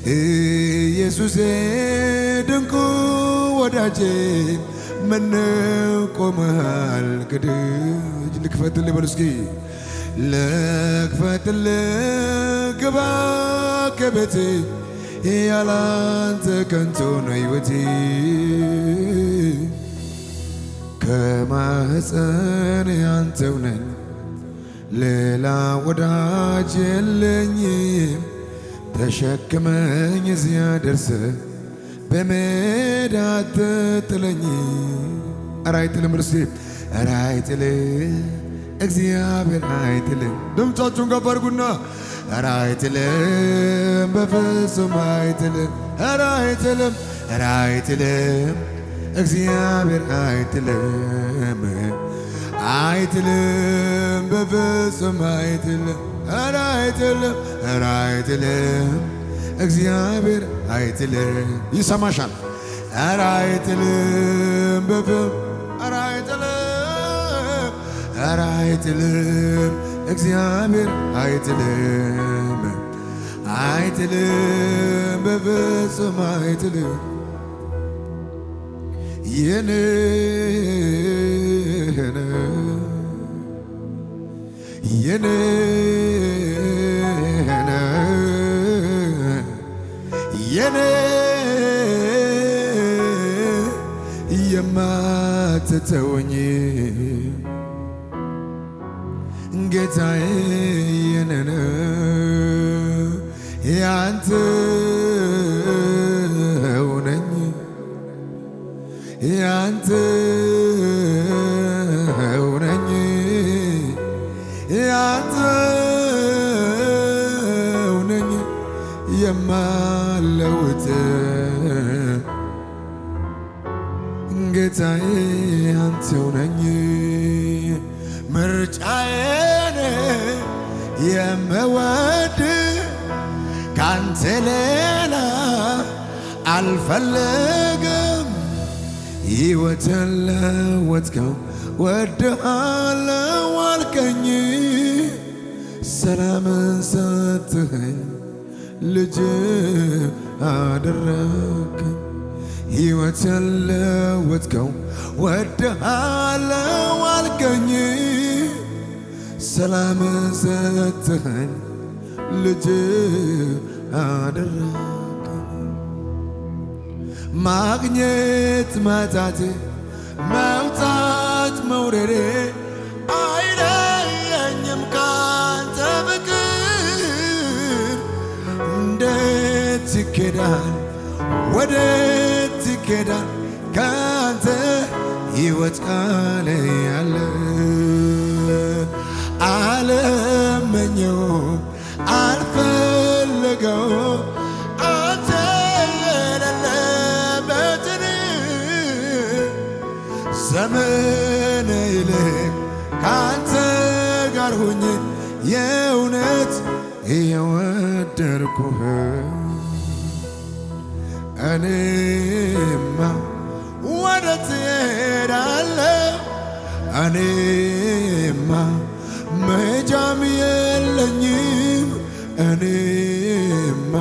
ኢየሱሴ ድንቁ ወዳጄ ምነው ቆመሃል ከደጅ ልክፈትልህ በሉ እስኪ ልክፈትልህ ግባ ከቤቴ ያላንተ ከንቱ ነው ሕይወቴ ከማህፀን ያንተው ነኝ ሌላ ወዳጅ የለኝም ተሸክመኝ እዚያ ደርሰህ በሜዳ አትጥለኝ ኧረ አይጥልም እርሴ ኧረ አይጥልም እግዚአብሔር አይጥልም ድምፃችሁን ከፍ አድርጉና ኧረ አይጥልም በፍጹም አይጥልም ኧረ አይጥልም ኧረ አይጥልም እግዚአብሔር አይጥልም አይጥልም በፍጹም አይጥልም ኧረ አይጥልም ኧረ አይጥልም እግዚአብሔር አይጥልም ይሰማሻል ኧረ አይጥልም በፍጹም ኧረ አይጥልም ኧረ አይጥልም እግዚአብሔር አይጥልም አይጥልም በፍጹም አይጥልም የኔ የኔ የኔ የማትተወኝ ጌታዬ የኔ ያንተው ነኝ ያንተው ነኝ ያንተው ነኝ የማለውጥ ጌታዬ ያንተው ነኝ ምርጫዬን የምወድ ካንተ ሌላ አልፈልግም ሕይወትን ለወጥከው ወድሃለሁ አልከኝ ሰላምን ሰጥኸኝ ልጅ አደረግከኝ ሕይወትን ለወጥከው ወድሃለሁ አልከኝ ሰላምን ሰጥኸኝ ልጅ አደረግከኝ ማግኘት ማጣቴ መውጣት መውረዴ አይለየኝም ካንተ ፍቅር እንዴት ይኬዳል ወዴት ይኬዳል ካንተ ሕይወት ቃል ያለ አልመኘውም አልፈልገውም አንተ የሌለበትን ዘመን ይልቅ ካንተ ጋር ሆኜ የእውነት የወደድኩህ እኔማ ወዴት እሄዳለሁ እኔማ መሄጃም የለኝም እኔማ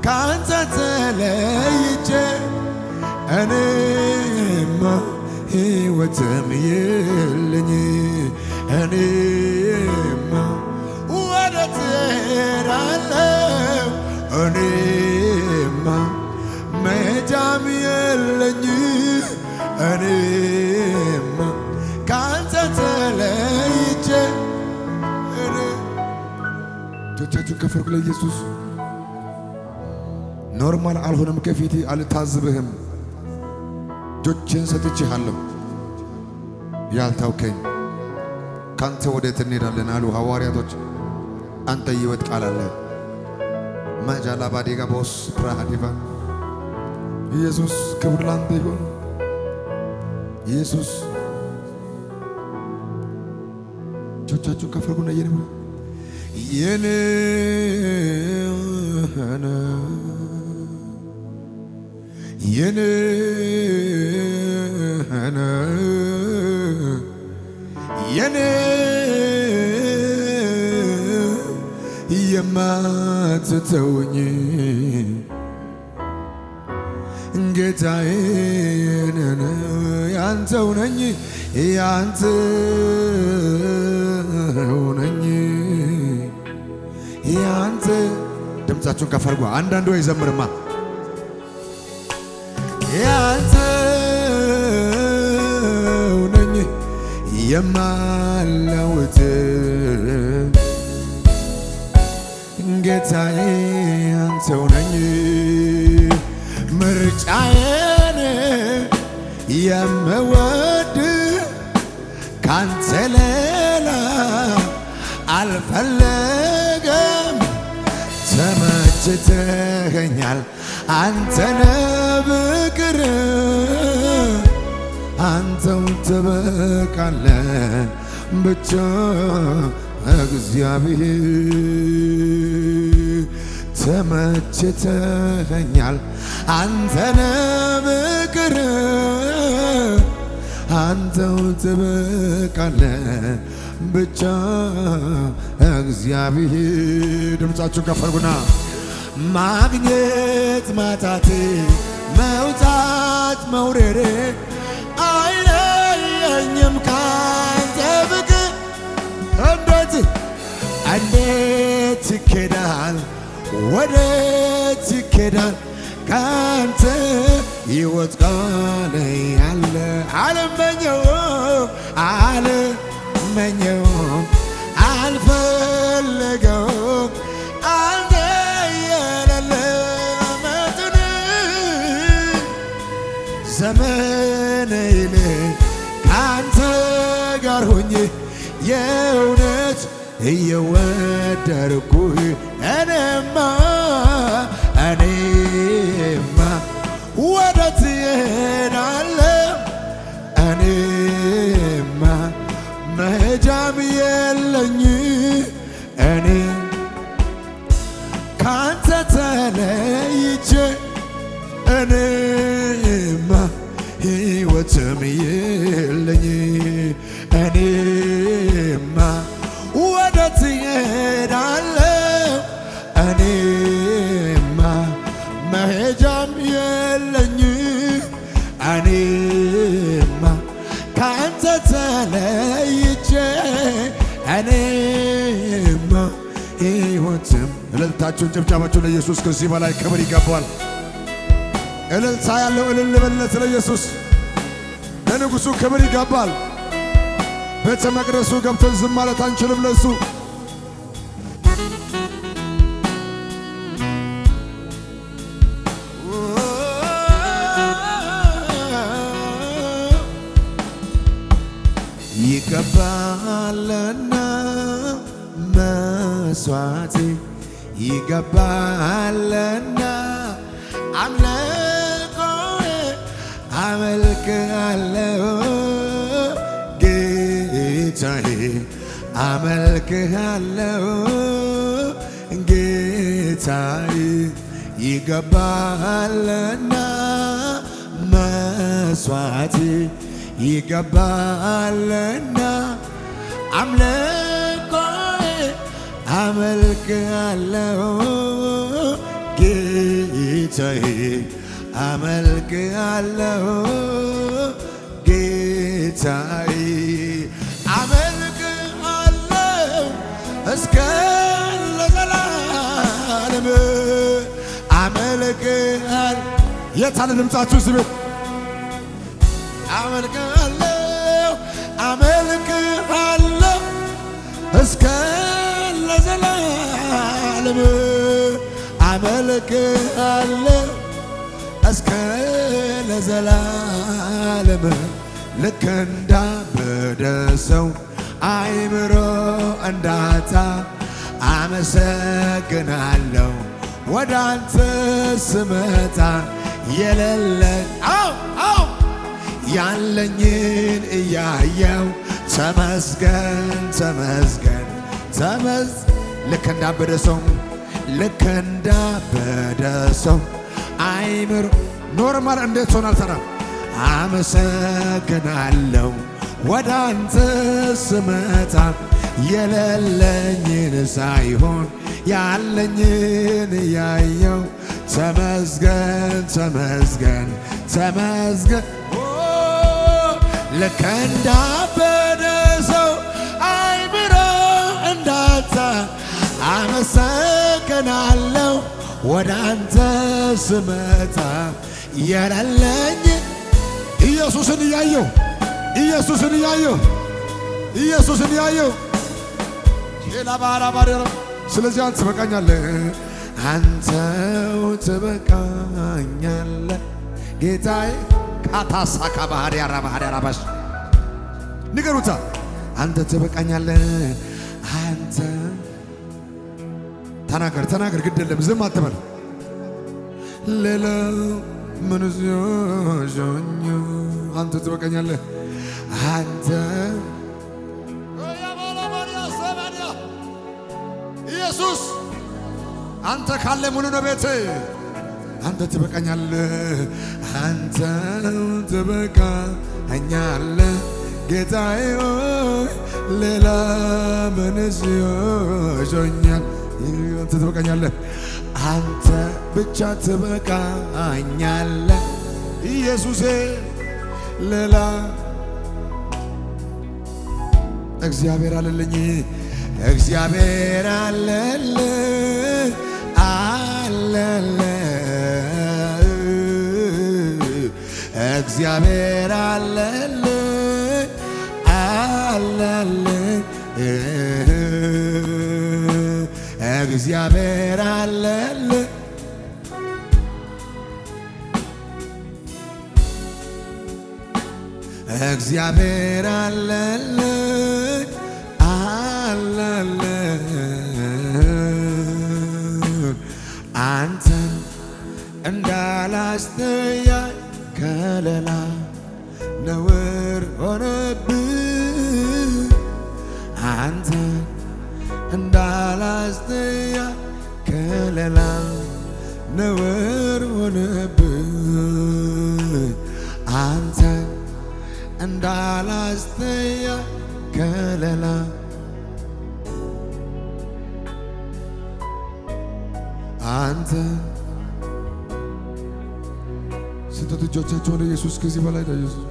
ካንተ ተለይቼ እኔማ ሕይወትም የለኝ እኔማ ወዴት እሄዳለሁ እኔማ መሄጃም የለኝ እኔማ ካንተ ተለይቼ እጆቻችሁን ከፍ አድርጉ ለኢየሱስ ኖርማል አልሆነም ከፊቴ አልታዝብህም እጆችን ሰጥቼሃለሁ ያልታውከኝ ካንተ ወዴት እንሄዳለን አሉ ሐዋርያቶች አንተ ሕይወት ቃል አለ ማጃላ ባዴጋ ቦስ ፕራሃዲቫ ኢየሱስ ክብር ላንተ ይሁን ኢየሱስ እጆቻችሁን ከፍ አድርጉና የኔ የኔ የኔ የማትተውኝ ጌታዬ ያንተው ነኝ ያንተው ነኝ ያንተ ድምፃችሁን ከፍ አድርጉ። አንዳንዱ አይዘምርማ ያንተው ነኝ የማላውት ጌታዬ ያንተው ነኝ ምርጫዬን የምወድ ካንተ ሌላ አልፈለገም ተመችተኸኛል አንተነ ፍቅር አንተው ትበቃለ ብቻ እግዚአብሔር ተመችተኸኛል አንተነ ፍቅር አንተው ትበቃለ ብቻ እግዚአብሔር ድምፃችሁ ከፍ አድርጉና ማግኘት ማጣቴ መውጣት መውረዴ አይለየኝም ካንተ ፍቅር እንዴት ይኬዳል ወዴት ይኬዳል ካንተ ሕይወት ቃል ያለ አልመኘውም አልፈለገውም አንተ የሌለ መጠን ዘመኔን ካንተ ጋር ሆኜ የእውነት እየወደድኩህ እኔማ ወዴት እሄዳለሁ እኔማ መሄጃም የለኝ እኔ ካንተ ተለይቼ እኔማ ሕይወትም የለኝ እኔማ ወዴት እሄዳለሁ እኔማ መሄጃም የለኝ እኔማ ካንተ ተለይቼ እኔማ ሕይወትም እልልታችሁን ጭብጨባችሁን ለኢየሱስ ከዚህ በላይ ክብር ይገባዋል። እልልታ ያለው እልል በለት ለኢየሱስ ለንጉሡ ክብር ይገባል። ቤተ መቅደሱ ገብተን ዝም ማለት አንችልም ለሱ ይገባልና መስዋዕቴ ይገባልና አምልኮዬ አመልክሃለሁ ጌታዬ አመልክሃለሁ ጌታዬ ይገባልና መስዋዕቴ ይገባልና አምልኮዬ አመልክሃለሁ ጌታዬ አመልክሃለሁ ጌታዬ አመልክሃለሁ እስከ ለዘላለም አመልክሃለሁ የታለ ድምፃችሁ ስብት አመልክሃለሁ እስከ ለዘላለም አመልክሃለሁ እስከ ለዘላለም ልክ እንዳበደ ሰው አይምሮ እንዳጣ አመሰግናለሁ ወደ አንተ ስመጣ የሌለኝ ያለኝን እያየው ተመስገን ተመስገን ልክ እንዳበደ ሰው አይምሮ ኖርማል እንዴት ሆናል ተራ አመሰግናለሁ ወደ አንተ ስመጣ የሌለኝን ሳይሆን ያለኝን እያየው ተመስገን ተመስገን ተመስገን ልክ እንዳበደ ሰው አይምሮ እንዳጣ አመሰግናለሁ ወደ አንተ ስመጣ የሌለኝ ኢየሱስን እያየሁ ኢየሱስን እያየሁ ኢየሱስን እያየሁ ስለዚህ አንተ ትበቃኛለህ አንተው ትበቃኛለህ ጌታዬ ካታሳካ ባህሪ አራባሽ ንገሩታ አንተ ትበቃኛለህ አንተ ተናገር ግድ የለም ዝም አትበል ሌላ ምን ዞኝ አንተ ትበቃኛለህ አንተ ኢየሱስ አንተ ካለ ሙሉ ነው ቤት አንተ ትበቃኛለህ አንተ ትበቃኛለህ ጌታዬ ሆይ ሌላ ምንስ ይዞኛል አንተ ትበቃኛለህ አንተ ብቻ ትበቃኛለህ ኢየሱሴ ሌላ እግዚአብሔር አለልኝ እግዚአብሔር አለልኝ እግዚአብሔር አለልኝ እግዚአብሔር አለልኝ እግዚአብሔር አለልኝ አንተን እንዳላስተያይ ከለላ ነውር ሆነብኝ አንተን እንዳላስተያይ ከለላ ነውር ሆነብኝ አንተን እንዳላስተያይ ከለላ አንተ ስንት እጆቻቸውን ኢየሱስ ከዚህ በላይ ኢየሱስ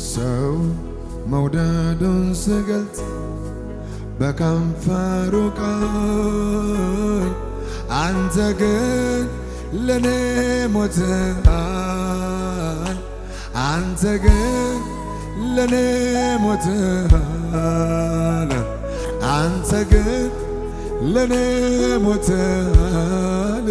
ሰው መውደዱን ስገልጥ በከንፈሩ ቃል አንተ ግን ለኔ ሞተሃል አንተ ግን ለኔ ሞተሃል አንተ ግን ለኔ ሞተሃል